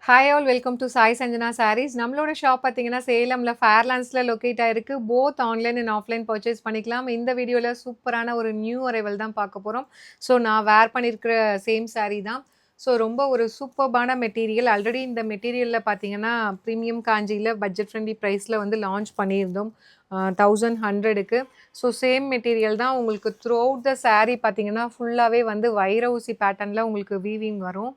Hi all welcome to Sai Sanjana sarees. நம்மளோட shop பார்த்தீங்கன்னா சேலமில் ஃபேர்லாண்ட்ஸில் லொக்கேட் ஆயிருக்கு. Both online and offline purchase பண்ணிக்கலாம். இந்த வீடியோவில் சூப்பரான ஒரு நியூ அரைவல் தான் பார்க்க போகிறோம். ஸோ நான் வேர் பண்ணியிருக்கிற சேம் சாரீ தான். ஸோ ரொம்ப ஒரு சூப்பர்பான மெட்டீரியல். ஆல்ரெடி இந்த மெட்டீரியலில் பார்த்தீங்கன்னா ப்ரீமியம் காஞ்சியில் பட்ஜெட் ஃப்ரெண்ட்லி ப்ரைஸில் வந்து லான்ச் பண்ணியிருந்தோம் 1100க்கு. ஸோ சேம் மெட்டீரியல் தான் உங்களுக்கு த்ரூ அவுட் த சாரீ பார்த்தீங்கன்னா ஃபுல்லாகவே வந்து வைர ஊசி பேட்டர்னில் உங்களுக்கு வீவிங் வரும்.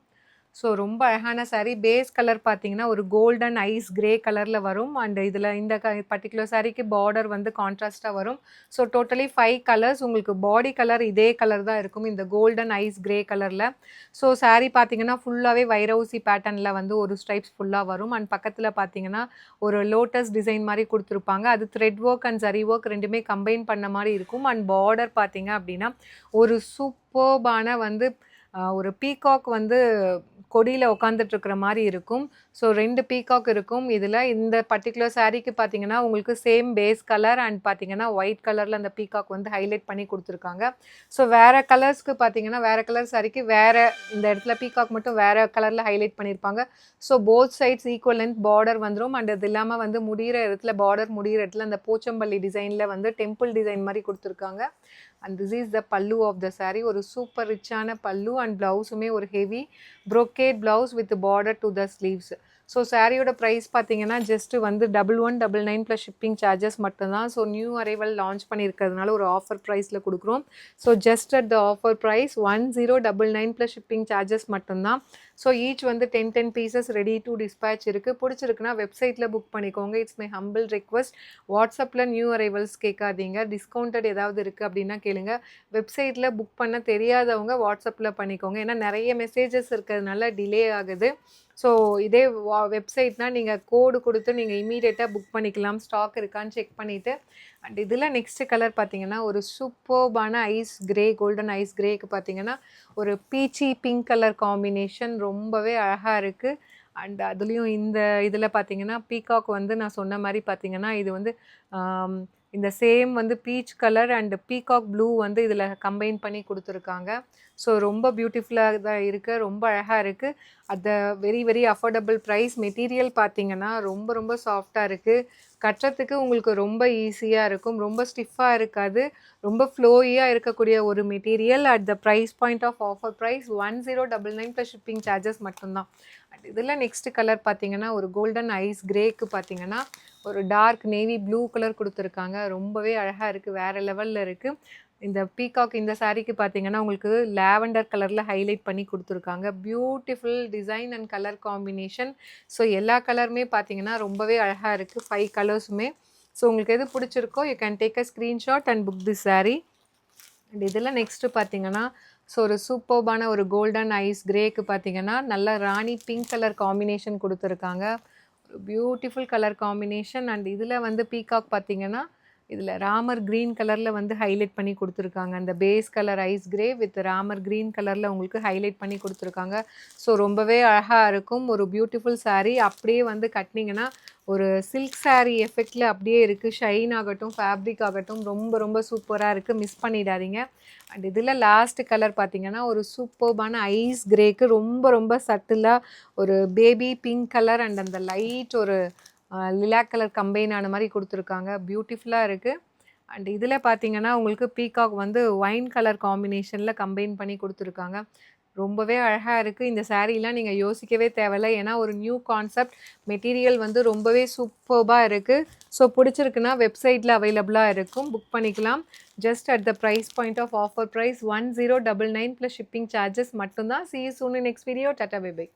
ஸோ ரொம்ப அழகான சாரீ. பேஸ் கலர் பார்த்தீங்கன்னா ஒரு கோல்டன் ஐஸ் கிரே கலரில் வரும். அண்ட் இதில் இந்த பர்டிகுலர் சாரீக்கு பார்டர் வந்து கான்ட்ராஸ்ட்டாக வரும். So totally 5 colours. உங்களுக்கு பாடி கலர் இதே கலர் தான் இருக்கும், இந்த கோல்டன் ஐஸ் கிரே கலரில். ஸோ சாரீ பார்த்தீங்கன்னா ஃபுல்லாகவே வைரவுசி பேட்டர்னில் வந்து ஒரு ஸ்ட்ரைப்ஸ் ஃபுல்லாக வரும். அண்ட் பக்கத்தில் பார்த்தீங்கன்னா ஒரு லோட்டஸ் டிசைன் மாதிரி கொடுத்துருப்பாங்க. அது thread work and zari work ரெண்டுமே கம்பைன் பண்ண மாதிரி இருக்கும். அண்ட் பார்டர் பார்த்தீங்க அப்படின்னா ஒரு சூப்பர்பான வந்து ஒரு பீகாக் வந்து கொடியில் உட்காந்துட்ருக்கிற மாதிரி இருக்கும். ஸோ 2 பீகாக் இருக்கும் இதில். இந்த பர்டிகுலர் சாரீக்கு பார்த்தீங்கன்னா உங்களுக்கு சேம் பேஸ் கலர் அண்ட் பார்த்தீங்கன்னா ஒயிட் கலரில் அந்த பீகாக் வந்து ஹைலைட் பண்ணி கொடுத்துருக்காங்க. ஸோ வேறு கலர்ஸ்க்கு பார்த்தீங்கன்னா வேறு கலர் சாரீக்கு வேறு இந்த இடத்துல பீகாக் மட்டும் வேறு கலரில் ஹைலைட் பண்ணியிருப்பாங்க. So both sides equal length border வந்துடும். அண்ட் அது இல்லாமல் வந்து முடிகிற இடத்துல பார்டர் முடிகிற இடத்துல அந்த போச்சம்பள்ளி டிசைனில் வந்து டெம்பிள் டிசைன் மாதிரி கொடுத்துருக்காங்க. அண்ட் திஸ் இஸ் த பல்லு ஆஃப் த சாரீ. ஒரு சூப்பர் ரிச்சான பல்லு அண்ட் ப்ளவுஸுமே ஒரு heavy brocade blouse with border to the sleeves. So சாரியோட ப்ரைஸ் பார்த்தீங்கன்னா ஜஸ்ட்டு வந்து 1199 ப்ளஸ் ஷிப்பிங் சார்ஜஸ் மட்டும்தான். ஸோ நியூ அரைவல் லான்ச் பண்ணியிருக்கிறதுனால ஒரு ஆஃபர் ப்ரைஸில் கொடுக்குறோம். So just at the offer price 1099 plus shipping charges மட்டும்தான். ஸோ ஈச் வந்து 10 பீசஸ் ரெடி டு டிஸ்பேச் இருக்குது. பிடிச்சிருக்குன்னா வெப்சைட்டில் புக் பண்ணிக்கோங்க. It's my humble request. வாட்ஸ்அப்பில் நியூ அரைவல்ஸ் கேட்காதீங்க. டிஸ்கவுண்டட் ஏதாவது இருக்குது அப்படின்னா கேளுங்க. வெப்சைட்டில் புக் பண்ண தெரியாதவங்க வாட்ஸ்அப்பில் பண்ணிக்கோங்க. ஏன்னா நிறைய மெசேஜஸ் இருக்கிறதுனால டிலே ஆகுது. ஸோ இதே வெப்சைட்னால் நீங்கள் கோடு கொடுத்து நீங்கள் இமீடியட்டாக புக் பண்ணிக்கலாம். ஸ்டாக் இருக்கான்னு செக் பண்ணிவிட்டு. அண்ட் இதில் நெக்ஸ்ட் கலர் பார்த்தீங்கன்னா ஒரு சூப்பர்பான ஐஸ் கிரே, கோல்டன் ஐஸ் கிரேக்கு பார்த்தீங்கன்னா ஒரு பீச்சி பிங்க் கலர் காம்பினேஷன் ரொம்பவே அழகாக இருக்குது. அண்ட் அதுலேயும் இந்த இதில் பார்த்தீங்கன்னா பீகாக் வந்து நான் சொன்ன மாதிரி பார்த்தீங்கன்னா இது வந்து இந்த சேம் வந்து peach colour and peacock blue வந்து இதில் கம்பைன் பண்ணி கொடுத்துருக்காங்க. ஸோ ரொம்ப பியூட்டிஃபுல்லாக தான் இருக்குது, ரொம்ப அழகாக இருக்குது. At the very very affordable price. Material பார்த்தீங்கன்னா ரொம்ப ரொம்ப சாஃப்டாக இருக்குது. கட்டுறதுக்கு உங்களுக்கு ரொம்ப ஈஸியாக இருக்கும், ரொம்ப ஸ்டிஃபாக இருக்காது, ரொம்ப ஃப்ளோயியாக இருக்கக்கூடிய ஒரு material. At the price point of offer price 1099 plus shipping charges மட்டும்தான். அண்ட் இதில் நெக்ஸ்ட் கலர் பார்த்தீங்கன்னா ஒரு கோல்டன் ஐஸ் கிரேக்கு பார்த்தீங்கன்னா ஒரு டார்க் நேவி ப்ளூ கலர் கொடுத்துருக்காங்க. ரொம்பவே அழகாக இருக்குது, வேறு லெவலில் இருக்குது. இந்த பீகாக் இந்த சாரீக்கு பார்த்தீங்கன்னா உங்களுக்கு லாவெண்டர் கலரில் ஹைலைட் பண்ணி கொடுத்துருக்காங்க. Beautiful design and colour combination. So எல்லா கலருமே பார்த்தீங்கன்னா ரொம்பவே அழகாக இருக்குது, 5 கலர்ஸுமே. ஸோ உங்களுக்கு எது பிடிச்சிருக்கோ you can take a screenshot and book the sari. And இதில் நெக்ஸ்ட்டு பார்த்தீங்கன்னா ஸோ ஒரு சூப்பர்பான ஒரு கோல்டன் ஐஸ் கிரேக்கு பார்த்தீங்கன்னா நல்ல ராணி பிங்க் கலர் காம்பினேஷன் கொடுத்துருக்காங்க. ஒரு பியூட்டிஃபுல் கலர் காம்பினேஷன். அண்ட் இதில் வந்து பீகாக் பார்த்தீங்கன்னா இதில் ராமர் க்ரீன் கலரில் வந்து ஹைலைட் பண்ணி கொடுத்துருக்காங்க. அந்த base colour is grey with Ramar green கலரில் உங்களுக்கு ஹைலைட் பண்ணி கொடுத்துருக்காங்க. ஸோ ரொம்பவே அழகாக இருக்கும். ஒரு பியூட்டிஃபுல் சாரீ. அப்படியே வந்து கட்டினீங்கன்னா ஒரு சில்க் சாரீ எஃபெக்டில் அப்படியே இருக்குது. ஷைன் ஆகட்டும், ஃபேப்ரிக் ஆகட்டும் ரொம்ப ரொம்ப சூப்பராக இருக்குது, மிஸ் பண்ணிடாதீங்க. அண்ட் இதில் லாஸ்ட் கலர் பார்த்தீங்கன்னா ஒரு சூப்பர்பான ஐஸ் கிரேக்கு ரொம்ப ரொம்ப சட்டிலாக ஒரு பேபி பிங்க் கலர் அண்ட் அந்த லைட் ஒரு லிலாக் கலர் கம்பைன் ஆன மாதிரி கொடுத்துருக்காங்க. பியூட்டிஃபுல்லாக இருக்குது. அண்ட் இதில் பார்த்தீங்கன்னா உங்களுக்கு பீகாக் வந்து ஒயின் கலர் காம்பினேஷனில் கம்பைன் பண்ணி கொடுத்துருக்காங்க. ரொம்பவே அழகாக இருக்குது. இந்த சாரீலாம் நீங்கள் யோசிக்கவே தேவையில்லை, ஏன்னா ஒரு நியூ கான்செப்ட். மெட்டீரியல் வந்து ரொம்பவே சூப்பர்பாக இருக்குது. ஸோ பிடிச்சிருக்குன்னா வெப்சைட்டில் அவைலபிளாக இருக்கும், புக் பண்ணிக்கலாம். Just at the price point of offer price 1099 plus shipping charges மட்டும்தான். See you soon in next video. Tata, bye bye.